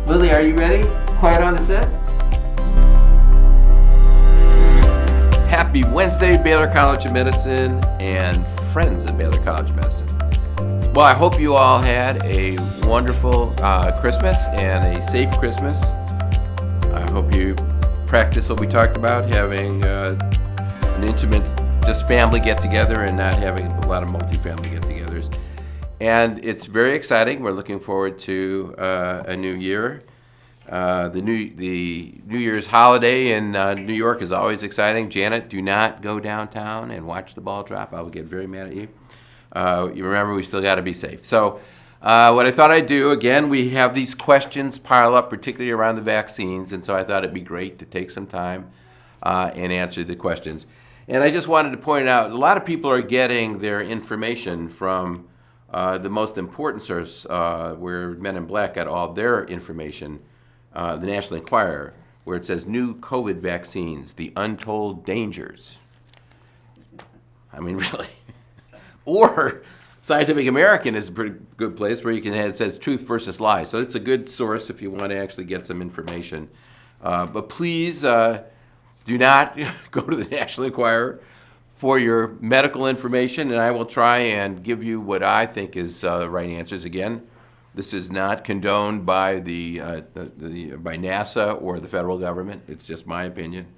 Lily, are you ready? Quiet on the set? Happy Wednesday, Baylor College of Medicine and friends of Baylor College of Medicine. Well, I hope you all had a wonderful Christmas and a safe Christmas. I hope you practice what we talked about, having an intimate, just family get-together and not having a lot of multi-family get-togethers. And it's very exciting. We're looking forward to a new year. The New Year's holiday in New York is always exciting. Janet, do not go downtown and watch the ball drop. I will get very mad at you. You remember, we still got to be safe. So what I thought I'd do, again, we have these questions pile up, particularly around the vaccines, and so I thought it'd be great to take some time and answer the questions. And I just wanted to point out, a lot of people are getting their information from the most important source, where Men in Black got all their information, the National Enquirer, where it says, new COVID vaccines, the untold dangers. I mean, really. Or Scientific American is a pretty good place where you can have, it says truth versus lies. So it's a good source if you want to actually get some information. But please do not go to the National Enquirer for your medical information, and I will try and give you what I think is the right answers. Again, this is not condoned by by NASA or the federal government. It's just my opinion,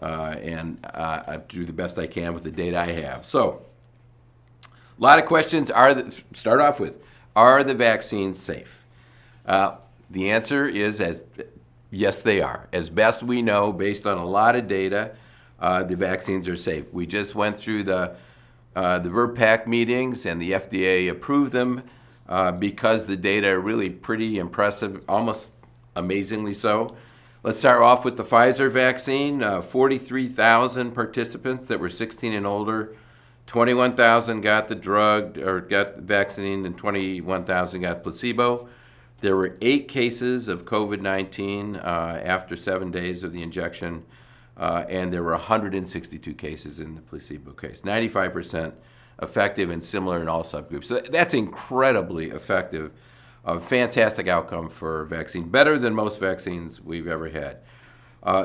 and I do the best I can with the data I have. So, a lot of questions. Start off with, are the vaccines safe? The answer is yes, they are. As best we know, based on a lot of data, the vaccines are safe. We just went through the VRBPAC meetings, and the FDA approved them because the data are really pretty impressive, almost amazingly so. Let's start off with the Pfizer vaccine. 43,000 participants that were 16 and older. 21,000 got the drug or got the vaccine, and 21,000 got placebo. There were 8 cases of COVID-19 after 7 days of the injection. And there were 162 cases in the placebo case. 95% effective and similar in all subgroups. So that's incredibly effective. A fantastic outcome for a vaccine, better than most vaccines we've ever had.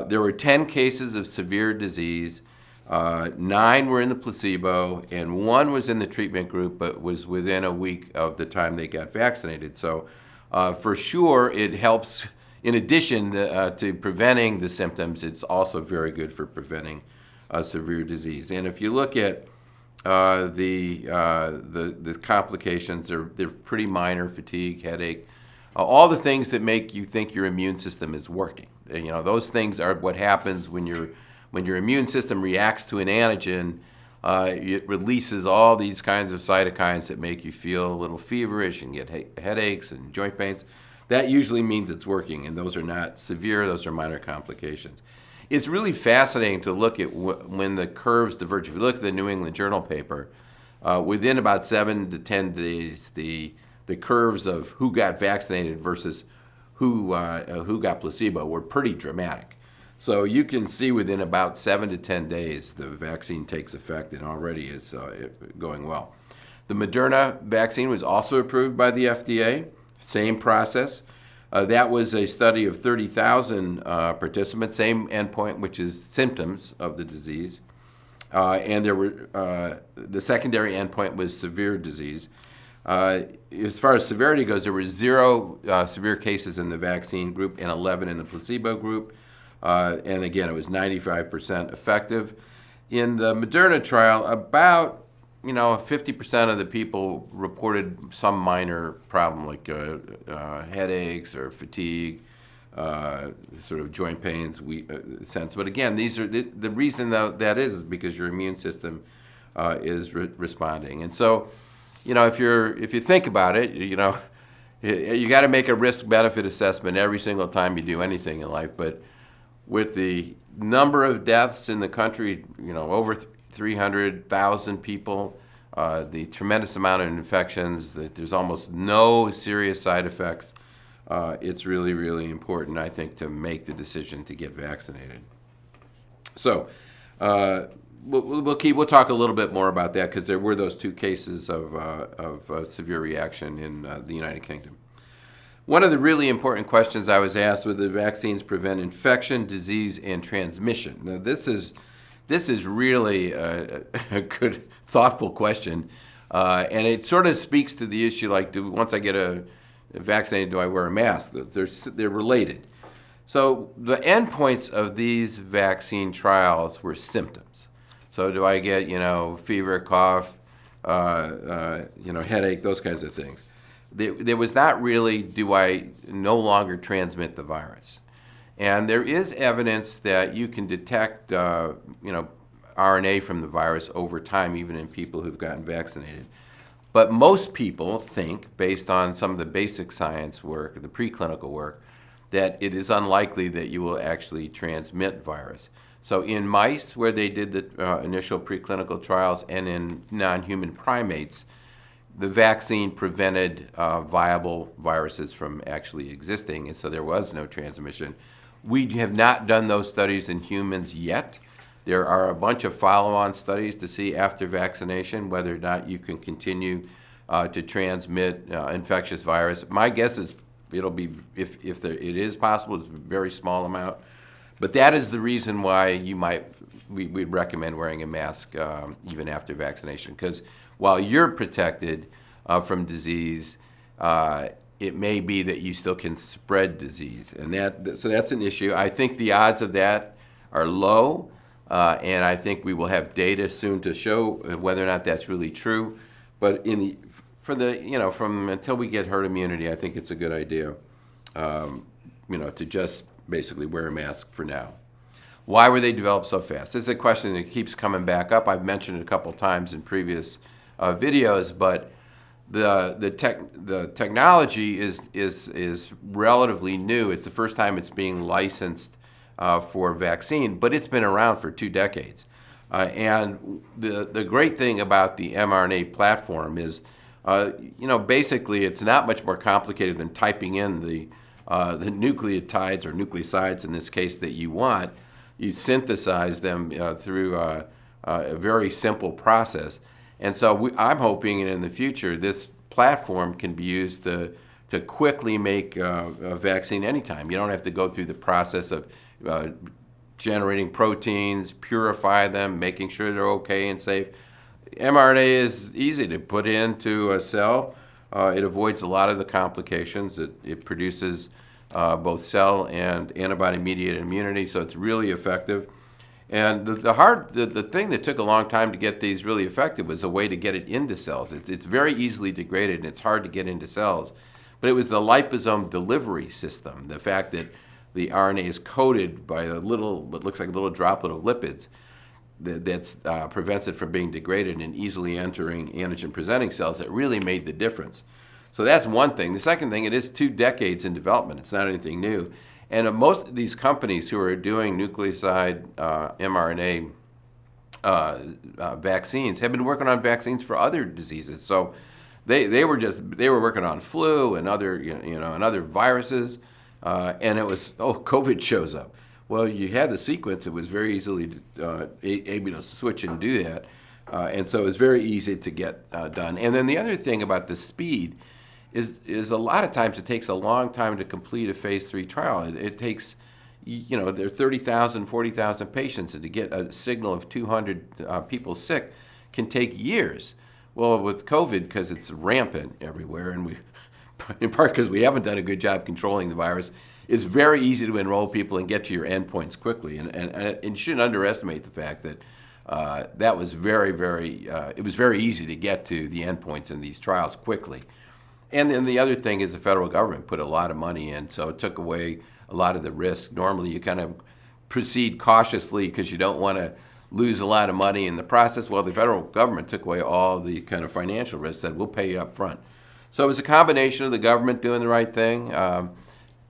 There were 10 cases of severe disease. 9 were in the placebo, and 1 was in the treatment group, but was within a week of the time they got vaccinated. So for sure, it helps. In addition to preventing the symptoms, it's also very good for preventing severe disease. And if you look at the complications, they're pretty minor: fatigue, headache, all the things that make you think your immune system is working. And, those things are what happens when your immune system reacts to an antigen. It releases all these kinds of cytokines that make you feel a little feverish and get headaches and joint pains. That usually means it's working, and those are not severe, those are minor complications. It's really fascinating to look at when the curves diverge. If you look at the New England Journal paper, within about 7 to 10 days, the curves of who got vaccinated versus who got placebo were pretty dramatic. So you can see within about 7 to 10 days, the vaccine takes effect and already is going well. The Moderna vaccine was also approved by the FDA. Same process. That was a study of 30,000 participants, same endpoint, which is symptoms of the disease. And there were the secondary endpoint was severe disease. As far as severity goes, there were 0 severe cases in the vaccine group and 11 in the placebo group. And again, it was 95% effective. In the Moderna trial, about 50% of the people reported some minor problem like headaches or fatigue, sort of joint pains, sense. But again, these are the reason that is because your immune system is responding. And so, if you think about it, you got to make a risk-benefit assessment every single time you do anything in life. But with the number of deaths in the country, over 300,000 people, the tremendous amount of infections, there's almost no serious side effects. It's really, really important, I think, to make the decision to get vaccinated. So we'll talk a little bit more about that because there were those 2 cases of severe reaction in the United Kingdom. One of the really important questions I was asked: whether the vaccines prevent infection, disease, and transmission. Now, this is really a good, thoughtful question, and it sort of speaks to the issue. Like, once I get vaccinated, do I wear a mask? They're related. So the endpoints of these vaccine trials were symptoms. So do I get fever, cough, headache, those kinds of things. There was not really, do I no longer transmit the virus? And there is evidence that you can detect, RNA from the virus over time, even in people who've gotten vaccinated. But most people think, based on some of the basic science work, the preclinical work, that it is unlikely that you will actually transmit virus. So in mice, where they did the initial preclinical trials, and in non-human primates, the vaccine prevented viable viruses from actually existing, and so there was no transmission. We have not done those studies in humans yet. There are a bunch of follow-on studies to see after vaccination whether or not you can continue to transmit infectious virus. My guess is it'll be, if it is possible, it's a very small amount. But that is the reason why we'd recommend wearing a mask even after vaccination, because while you're protected from disease, it may be that you still can spread disease, and so that's an issue. I think the odds of that are low, and I think we will have data soon to show whether or not that's really true. But from until we get herd immunity, I think it's a good idea, to just basically wear a mask for now. Why were they developed so fast? This is a question that keeps coming back up. I've mentioned it a couple times in previous videos, but the technology is relatively new. It's the first time it's being licensed for vaccine, but it's been around for 2 decades. And the great thing about the mRNA platform is, basically it's not much more complicated than typing in the nucleotides or nucleosides in this case that you want. You synthesize them through a very simple process. And so I'm hoping in the future this platform can be used to quickly make a vaccine anytime. You don't have to go through the process of generating proteins, purify them, making sure they're okay and safe. mRNA is easy to put into a cell. It avoids a lot of the complications. It produces both cell and antibody-mediated immunity, so it's really effective. And the thing that took a long time to get these really effective was a way to get it into cells. It's very easily degraded, and it's hard to get into cells. But it was the liposome delivery system, the fact that the RNA is coated by what looks like a little droplet of lipids that prevents it from being degraded and easily entering antigen-presenting cells that really made the difference. So that's one thing. The second thing, it is 2 decades in development. It's not anything new. And most of these companies who are doing nucleoside mRNA vaccines have been working on vaccines for other diseases. So they were working on flu and other and other viruses, and it was COVID shows up. Well, you had the sequence; it was very easily able to switch and do that, and so it was very easy to get done. And then the other thing about the speed is a lot of times it takes a long time to complete a phase 3 trial. It takes, there are 30,000, 40,000 patients, and to get a signal of 200 people sick can take years. Well, with COVID, because it's rampant everywhere, and in part because we haven't done a good job controlling the virus, it's very easy to enroll people and get to your endpoints quickly. And you shouldn't underestimate the fact that that was it was very easy to get to the endpoints in these trials quickly. And then the other thing is the federal government put a lot of money in, so it took away a lot of the risk. Normally you kind of proceed cautiously because you don't want to lose a lot of money in the process. Well, the federal government took away all the kind of financial risk, said we'll pay you up front. So it was a combination of the government doing the right thing,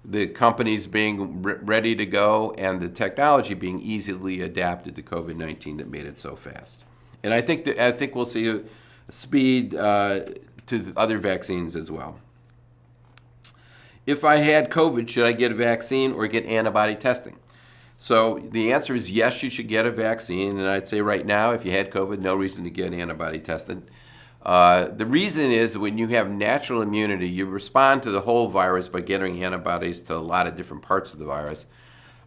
the companies being ready to go, and the technology being easily adapted to COVID-19 that made it so fast. And I think we'll see a speed to other vaccines as well. If I had COVID, should I get a vaccine or get antibody testing? So the answer is yes, you should get a vaccine. And I'd say right now, if you had COVID, no reason to get antibody tested. The reason is that when you have natural immunity, you respond to the whole virus by getting antibodies to a lot of different parts of the virus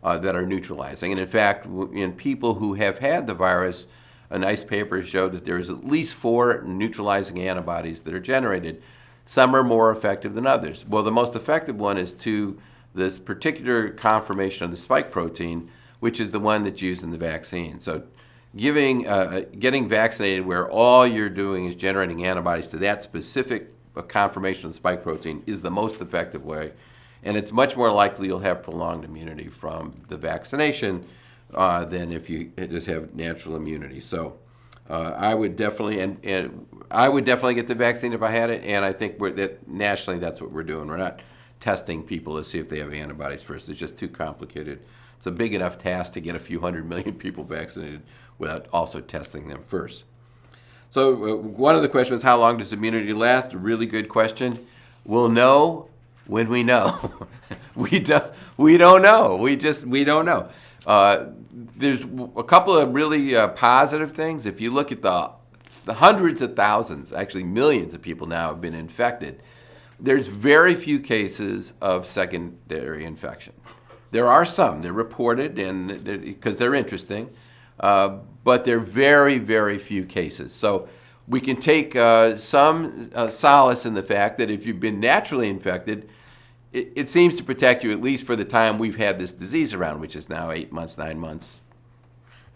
that are neutralizing. And in fact, in people who have had the virus, a nice paper showed that there's at least 4 neutralizing antibodies that are generated. Some are more effective than others. Well, the most effective one is to this particular conformation of the spike protein, which is the one that's used in the vaccine. So getting vaccinated where all you're doing is generating antibodies to that specific conformation of the spike protein is the most effective way. And it's much more likely you'll have prolonged immunity from the vaccination than if you just have natural immunity. So I would definitely, and I would definitely get the vaccine if I had it. And I think nationally that's what we're doing. We're not testing people to see if they have antibodies first. It's just too complicated. It's a big enough task to get a few 100 million people vaccinated without also testing them first. So one of the questions is, how long does immunity last? A really good question. We'll know when we know. we don't know. We don't know. There's a couple of really positive things. If you look at the hundreds of thousands, actually millions of people now have been infected, there's very few cases of secondary infection. There are some. They're reported because they're interesting, but they're very, very few cases. So we can take some solace in the fact that if you've been naturally infected, it seems to protect you at least for the time we've had this disease around, which is now 8 months, 9 months.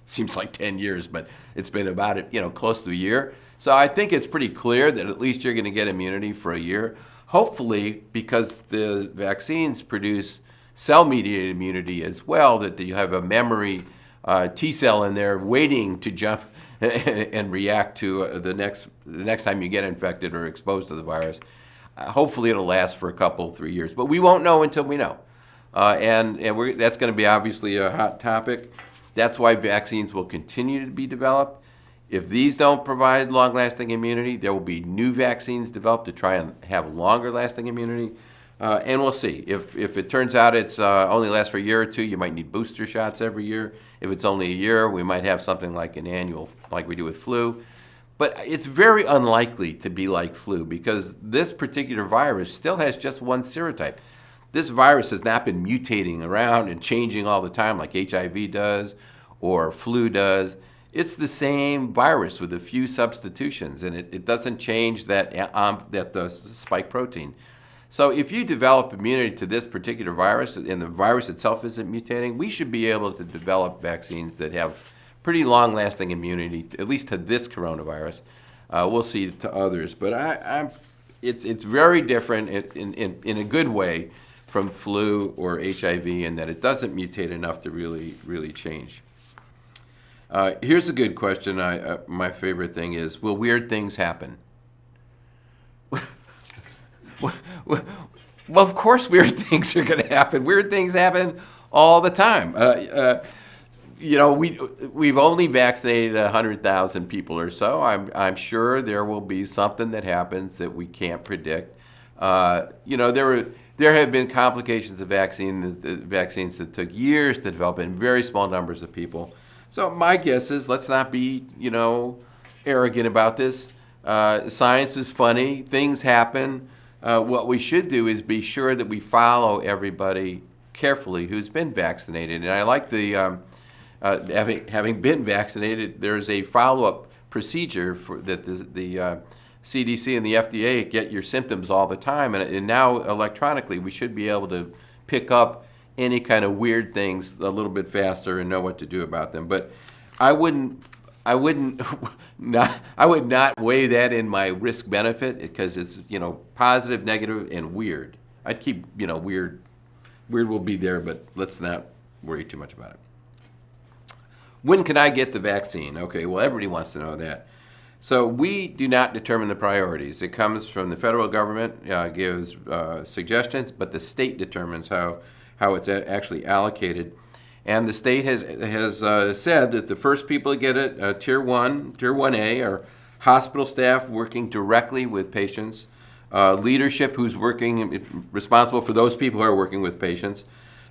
It seems like 10 years, but it's been about close to a year. So I think it's pretty clear that at least you're going to get immunity for a year. Hopefully, because the vaccines produce cell-mediated immunity as well, that you have a memory T cell in there waiting to jump and react to the next time you get infected or exposed to the virus. Hopefully it'll last for a couple, 3 years, but we won't know until we know. That's going to be obviously a hot topic. That's why vaccines will continue to be developed. If these don't provide long-lasting immunity, there will be new vaccines developed to try and have longer-lasting immunity. And we'll see. If it turns out it's only lasts for a year or two, you might need booster shots every year. If it's only a year, we might have something like an annual, like we do with flu. But it's very unlikely to be like flu because this particular virus still has just one serotype. This virus has not been mutating around and changing all the time like HIV does or flu does. It's the same virus with a few substitutions, and it doesn't change that spike protein. So if you develop immunity to this particular virus and the virus itself isn't mutating, we should be able to develop vaccines that have pretty long-lasting immunity, at least to this coronavirus. We'll see to others, but it's very different in a good way from flu or HIV in that it doesn't mutate enough to really change. Here's a good question. My favorite thing is, will weird things happen? Well, of course weird things are going to happen. Weird things happen all the time. We've only vaccinated 100,000 people or so. I'm sure there will be something that happens that we can't predict. There have been complications of vaccines that took years to develop in very small numbers of people. So my guess is, let's not be arrogant about this. Science is funny. Things happen. What we should do is be sure that we follow everybody carefully who's been vaccinated. And I like the having been vaccinated, there's a follow-up procedure that the CDC and the FDA get your symptoms all the time. And now electronically, we should be able to pick up any kind of weird things a little bit faster and know what to do about them. But I would not weigh that in my risk benefit because it's positive, negative, and weird. I'd keep weird. Weird will be there, but let's not worry too much about it. When can I get the vaccine? Okay, well, everybody wants to know that. So we do not determine the priorities. It comes from the federal government, gives suggestions, but the state determines how it's actually allocated. And the state has said that the first people to get it, Tier 1A, are hospital staff working directly with patients, leadership who's responsible for those people who are working with patients,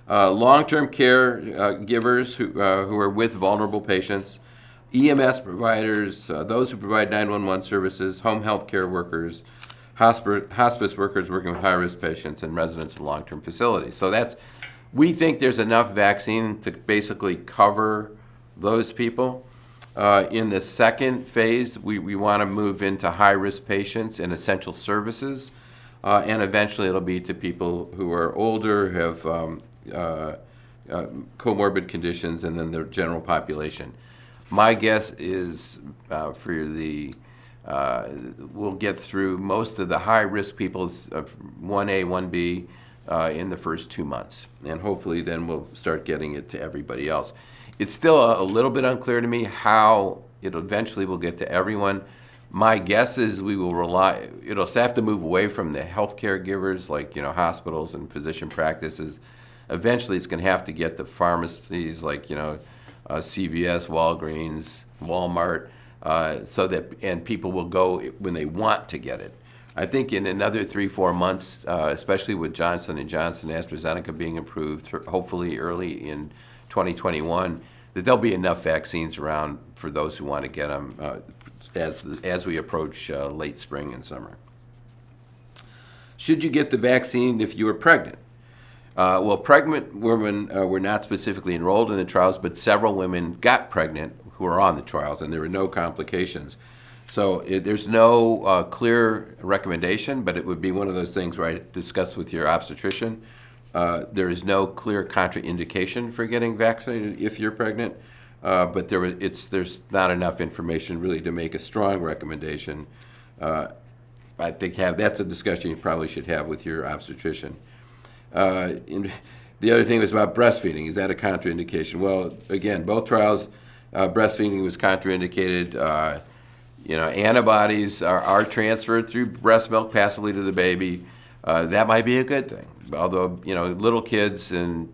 long-term care givers who are with vulnerable patients, EMS providers, those who provide 911 services, home health care workers, hospice workers working with high-risk patients, and residents in long-term facilities. So we think there's enough vaccine to basically cover those people. In the second phase, we want to move into high-risk patients and essential services, and eventually it'll be to people who are older, have comorbid conditions, and then the general population. My guess is we'll get through most of the high-risk people, 1A, 1B, in the first 2 months. And hopefully then we'll start getting it to everybody else. It's still a little bit unclear to me how it eventually will get to everyone. My guess is it'll have to move away from the healthcare givers like, hospitals and physician practices. Eventually it's going to have to get to pharmacies like, CVS, Walgreens, Walmart, and people will go when they want to get it. I think in another 3-4 months, especially with Johnson & Johnson, AstraZeneca being approved, hopefully early in 2021, that there'll be enough vaccines around for those who want to get them as we approach late spring and summer. Should you get the vaccine if you are pregnant? Well, pregnant women were not specifically enrolled in the trials, but several women got pregnant who are on the trials, and there were no complications. So there's no clear recommendation, but it would be one of those things where I discussed with your obstetrician. There is no clear contraindication for getting vaccinated if you're pregnant, but there's not enough information really to make a strong recommendation. I think that's a discussion you probably should have with your obstetrician. The other thing was about breastfeeding. Is that a contraindication? Well, again, both trials, breastfeeding was contraindicated. Antibodies are transferred through breast milk passively to the baby. That might be a good thing. Although, little kids and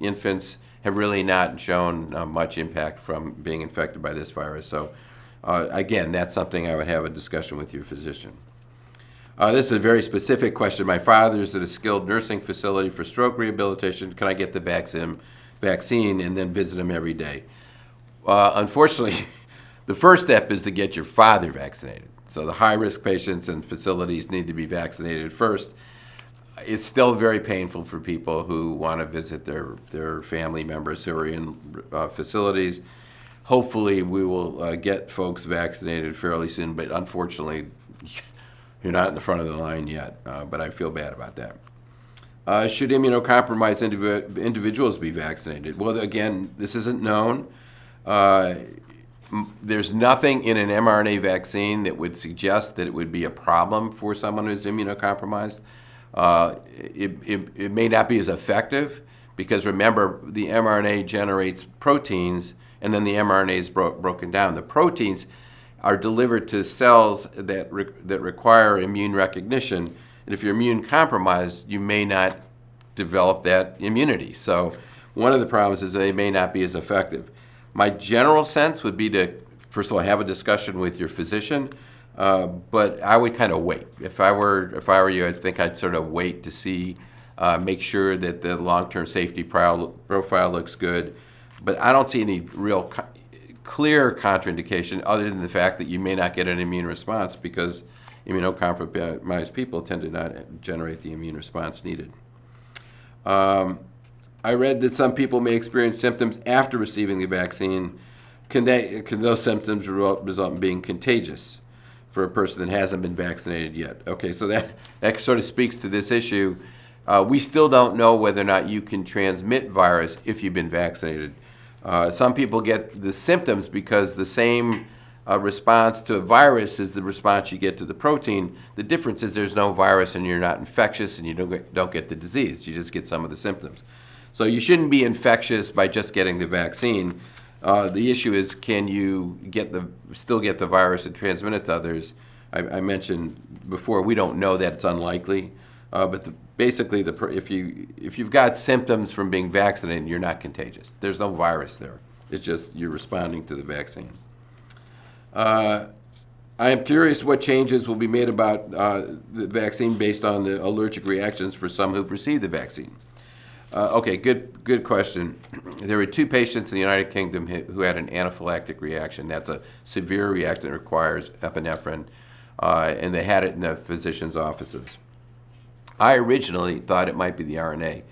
infants have really not shown much impact from being infected by this virus. So, again, that's something I would have a discussion with your physician. This is a very specific question. My father's at a skilled nursing facility for stroke rehabilitation. Can I get the vaccine and then visit him every day? Unfortunately, the first step is to get your father vaccinated. So the high-risk patients and facilities need to be vaccinated first. It's still very painful for people who want to visit their family members who are in facilities. Hopefully we will get folks vaccinated fairly soon, but unfortunately you're not in the front of the line yet, but I feel bad about that. Should immunocompromised individuals be vaccinated? Well, again, this isn't known. There's nothing in an mRNA vaccine that would suggest that it would be a problem for someone who's immunocompromised. It may not be as effective because, remember, the mRNA generates proteins and then the mRNA is broken down. The proteins are delivered to cells that require immune recognition, and if you're immune compromised, you may not develop that immunity. So one of the problems is they may not be as effective. My general sense would be to, first of all, have a discussion with your physician, but I would kind of wait. If I were you, I think I'd sort of wait to see, make sure that the long-term safety profile looks good, but I don't see any real clear contraindication other than the fact that you may not get an immune response because immunocompromised people tend to not generate the immune response needed. I read that some people may experience symptoms after receiving the vaccine. Can those symptoms result in being contagious for a person that hasn't been vaccinated yet? Okay, so that sort of speaks to this issue. We still don't know whether or not you can transmit virus if you've been vaccinated. Some people get the symptoms because the same response to a virus is the response you get to the protein. The difference is there's no virus and you're not infectious and you don't get the disease. You just get some of the symptoms. So you shouldn't be infectious by just getting the vaccine. The issue is, can you still get the virus and transmit it to others? I mentioned before, we don't know that. It's unlikely. But basically, if you've got symptoms from being vaccinated, you're not contagious. There's no virus there. It's just you're responding to the vaccine. I am curious what changes will be made about the vaccine based on the allergic reactions for some who've received the vaccine. Okay, good question. There were 2 patients in the United Kingdom who had an anaphylactic reaction. That's a severe reaction that requires epinephrine, and they had it in the physician's offices. I originally thought it might be the RNA,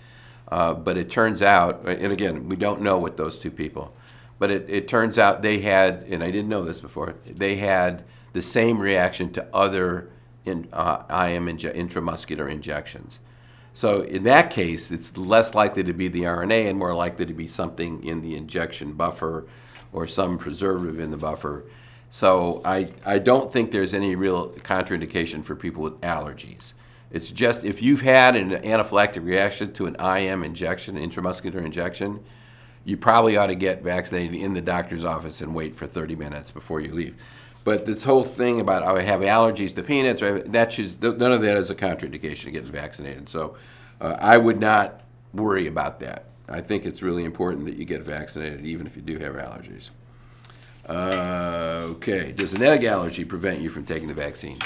but it turns out, and again, we don't know with those 2 people, but it turns out they had, and I didn't know this before, they had the same reaction to other intramuscular injections. So in that case, it's less likely to be the RNA and more likely to be something in the injection buffer or some preservative in the buffer. So I don't think there's any real contraindication for people with allergies. It's just if you've had an anaphylactic reaction to an IM injection, intramuscular injection, you probably ought to get vaccinated in the doctor's office and wait for 30 minutes before you leave. But this whole thing about I have allergies to peanuts, none of that is a contraindication to getting vaccinated. So I would not worry about that. I think it's really important that you get vaccinated even if you do have allergies. Okay, does an egg allergy prevent you from taking the vaccine?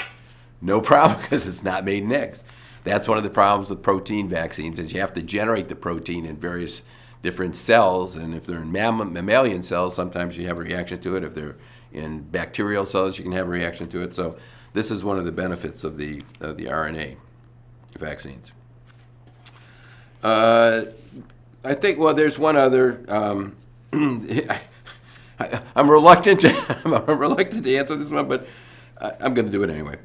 No problem, because it's not made in eggs. That's one of the problems with protein vaccines is you have to generate the protein in various different cells, and if they're in mammalian cells, sometimes you have a reaction to it. If they're in bacterial cells, you can have a reaction to it. So this is one of the benefits of the RNA vaccines. I think, well, there's one other. I'm reluctant to answer this one, but I'm going to do it anyway.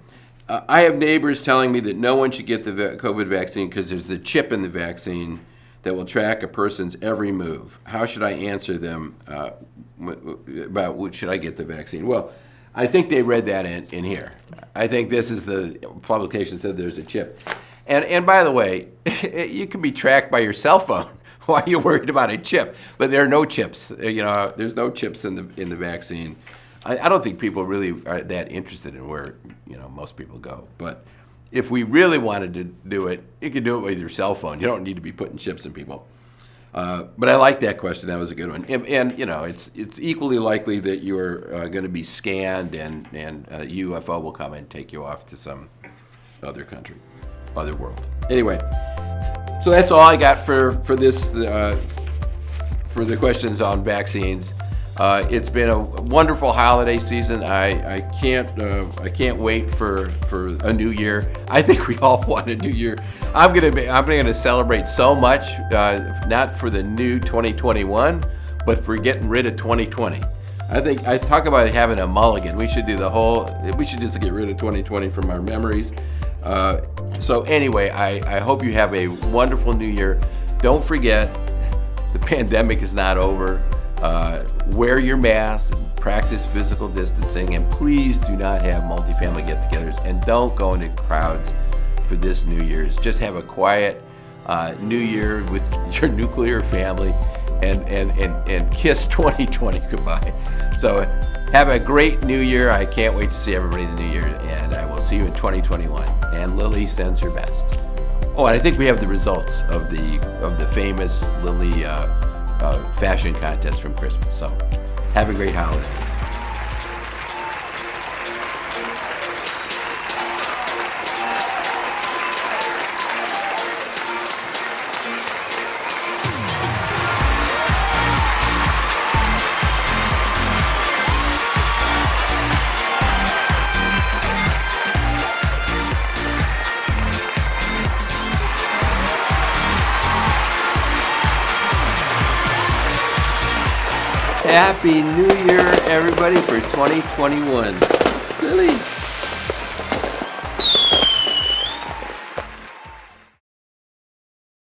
I have neighbors telling me that no one should get the COVID vaccine because there's the chip in the vaccine that will track a person's every move. How should I answer them about should I get the vaccine? Well, I think they read that in here. I think this is the publication said there's a chip. And by the way, you can be tracked by your cell phone. Why are you worried about a chip? But there are no chips. There's no chips in the vaccine. I don't think people really are that interested in where most people go. But if we really wanted to do it, you can do it with your cell phone. You don't need to be putting chips in people. But I like that question. That was a good one. And it's equally likely that you're going to be scanned and a UFO will come and take you off to some other country, other world. Anyway, so that's all I got for this for the questions on vaccines. It's been a wonderful holiday season. I can't wait for a new year. I think we all want a new year. I'm gonna celebrate so much, not for the new 2021, but for getting rid of 2020. I talk about having a mulligan. We should just get rid of 2020 from our memories. So anyway, I hope you have a wonderful new year. Don't forget, the pandemic is not over. Wear your mask, practice physical distancing, and please do not have multifamily get-togethers, and don't go into crowds for this New Year's. Just have a quiet New Year with your nuclear family and kiss 2020 goodbye. So have a great New Year. I can't wait to see everybody's New Year, and I will see you in 2021. And Lily sends her best. Oh, and I think we have the results of the famous Lily fashion contest from Christmas. So have a great holiday. Happy New Year, everybody, for 2021. Lily.